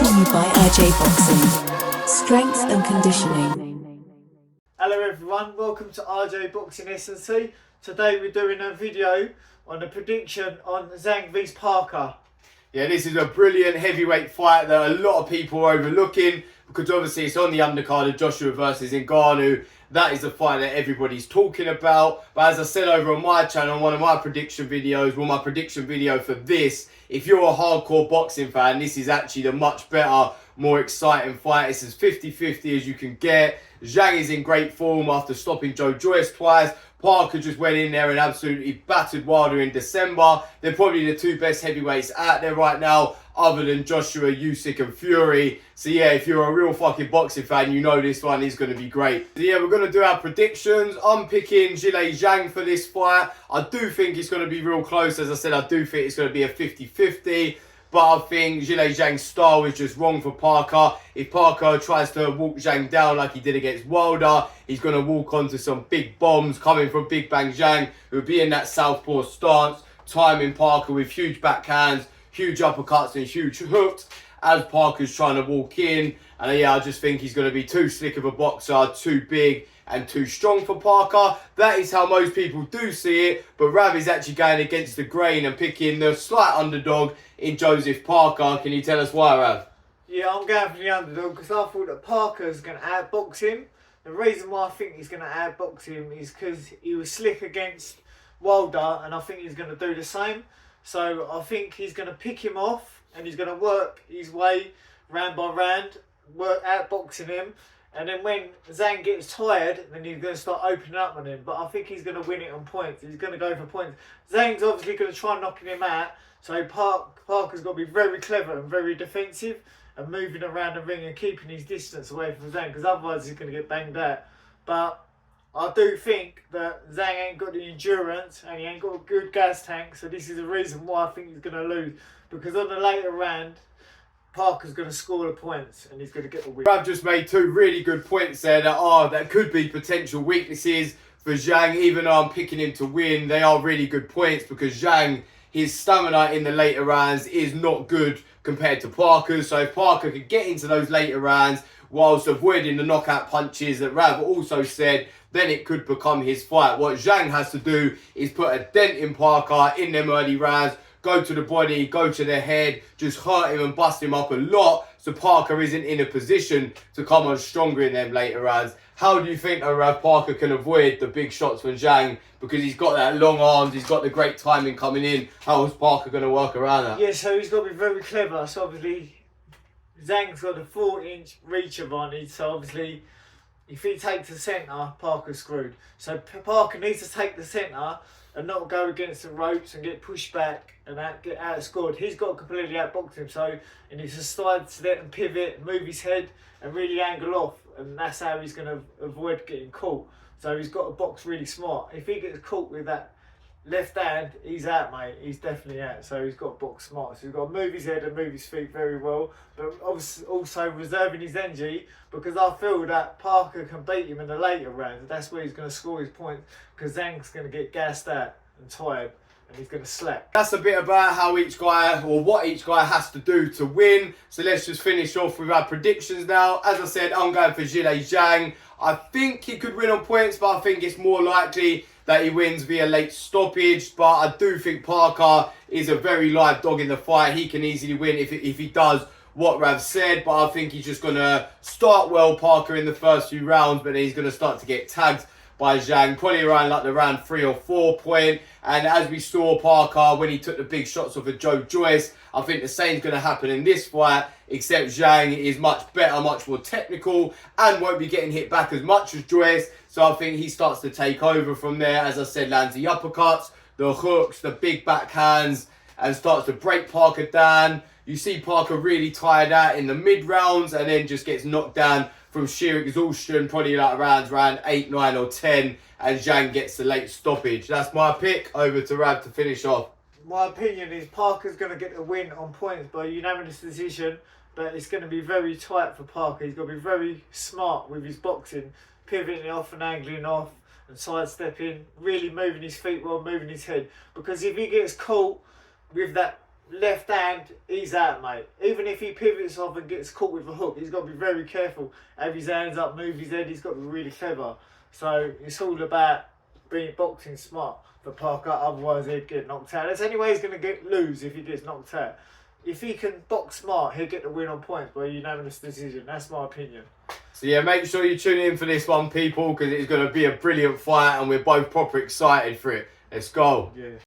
to you by RJBoxing. Strength and conditioning. Hello everyone, welcome to RJBoxingSandC. Today we're doing a video on a prediction on Zhang vs Parker. Yeah, this is a brilliant heavyweight fight that a lot of people are overlooking because obviously it's on the undercard of Joshua versus Ngannou. That is the fight that everybody's talking about. But as I said over on my channel, one of my prediction videos, my prediction video for this, if you're a hardcore boxing fan, this is actually the much better, more exciting fight. It's as 50-50 as you can get. Zhang is in great form after stopping Joe Joyce twice. Parker just went in there and absolutely battered Wilder in December. They're probably the two best heavyweights out there right now, other than Joshua, Usyk and Fury. So yeah, if you're a real fucking boxing fan, you know this one is going to be great. So yeah, we're going to do our predictions. I'm picking Zhilei Zhang for this fight. I do think it's going to be real close. As I said, I do think it's going to be a 50-50. But I think Zhilei Zhang's style is just wrong for Parker. If Parker tries to walk Zhang down like he did against Wilder, he's going to walk onto some big bombs coming from Big Bang Zhang, who'll be in that southpaw stance, timing Parker with huge backhands, huge uppercuts and huge hooks as Parker's trying to walk in. And yeah, I just think he's going to be too slick of a boxer, too big and too strong for Parker. That is how most people do see it, but Rav is actually going against the grain and picking the slight underdog in Joseph Parker. Can you tell us why, Rav? Yeah, I'm going for the underdog because I thought that Parker's going to outbox him. The reason why I think he's going to outbox him is because he was slick against Wilder, and I think he's going to do the same. So I think he's going to pick him off and he's going to work his way round by round, work outboxing him. And then when Zhang gets tired, then he's going to start opening up on him. But I think he's going to win it on points. He's going to go for points. Zhang's obviously going to try knocking him out. So Parker's got to be very clever and very defensive and moving around the ring and keeping his distance away from Zhang, because otherwise he's going to get banged out. But I do think that Zhang ain't got the endurance and he ain't got a good gas tank. So this is the reason why I think he's going to lose. Because on the later round, Parker's going to score the points and he's going to get the win. Rav just made two really good points there that could be potential weaknesses for Zhang. Even though I'm picking him to win, they are really good points because Zhang, his stamina in the later rounds is not good compared to Parker's. So if Parker could get into those later rounds whilst avoiding the knockout punches that Rav also said, then it could become his fight. What Zhang has to do is put a dent in Parker in them early rounds, go to the body, go to the head, just hurt him and bust him up a lot so Parker isn't in a position to come on stronger in them later rounds. How do you think Parker can avoid the big shots from Zhang? Because he's got that long arms, he's got the great timing coming in. How is Parker going to work around that? Yeah, so he's got to be very clever. So obviously, Zhang's got a 4-inch reach advantage. So obviously, if he takes the centre, Parker's screwed. So Parker needs to take the centre and not go against the ropes and get pushed back and get outscored. He's got to completely outbox him. So he needs to sidestep and pivot, move his head and really angle off. And that's how he's going to avoid getting caught. So he's got to box really smart. If he gets caught with that left hand, he's out, mate. He's definitely out. So he's got to box smart. So he's got to move his head and move his feet very well. But obviously also reserving his energy, because I feel that Parker can beat him in the later rounds. That's where he's going to score his points, because Zhang's going to get gassed out and tired and he's going to slap. That's a bit about how each guy, or what each guy has to do to win. So let's just finish off with our predictions now. As I said, I'm going for Zhilei Zhang. I think he could win on points, but I think it's more likely that he wins via late stoppage. But I do think Parker is a very live dog in the fight. He can easily win if he does what Rav said. But I think he's just going to start well, Parker, in the first few rounds, but then he's going to start to get tagged by Zhang, probably around like the round 3 or 4 point. And as we saw Parker when he took the big shots off of Joe Joyce, I think the same's going to happen in this fight, except Zhang is much better, much more technical, and won't be getting hit back as much as Joyce. So I think he starts to take over from there. As I said, lands the uppercuts, the hooks, the big backhands, and starts to break Parker down. You see Parker really tired out in the mid rounds and then just gets knocked down from sheer exhaustion, probably like round 8, 9 or 10, and Zhang gets the late stoppage. That's my pick. Over to Rav to finish off. My opinion is Parker's going to get the win on points by unanimous decision, but it's going to be very tight for Parker. He's got to be very smart with his boxing, pivoting off and angling off and sidestepping, really moving his feet well, moving his head. Because if he gets caught with that left hand, he's out, mate. Even if he pivots off and gets caught with a hook, he's got to be very careful. Have his hands up, move his head. He's got to be really clever. So it's all about being boxing smart for Parker. Otherwise, he'd get knocked out. That's the only way he's going to lose if he gets knocked out. If he can box smart, he'll get the win on points by unanimous decision. That's my opinion. So yeah, make sure you tune in for this one, people, because it's going to be a brilliant fight and we're both proper excited for it. Let's go. Yeah.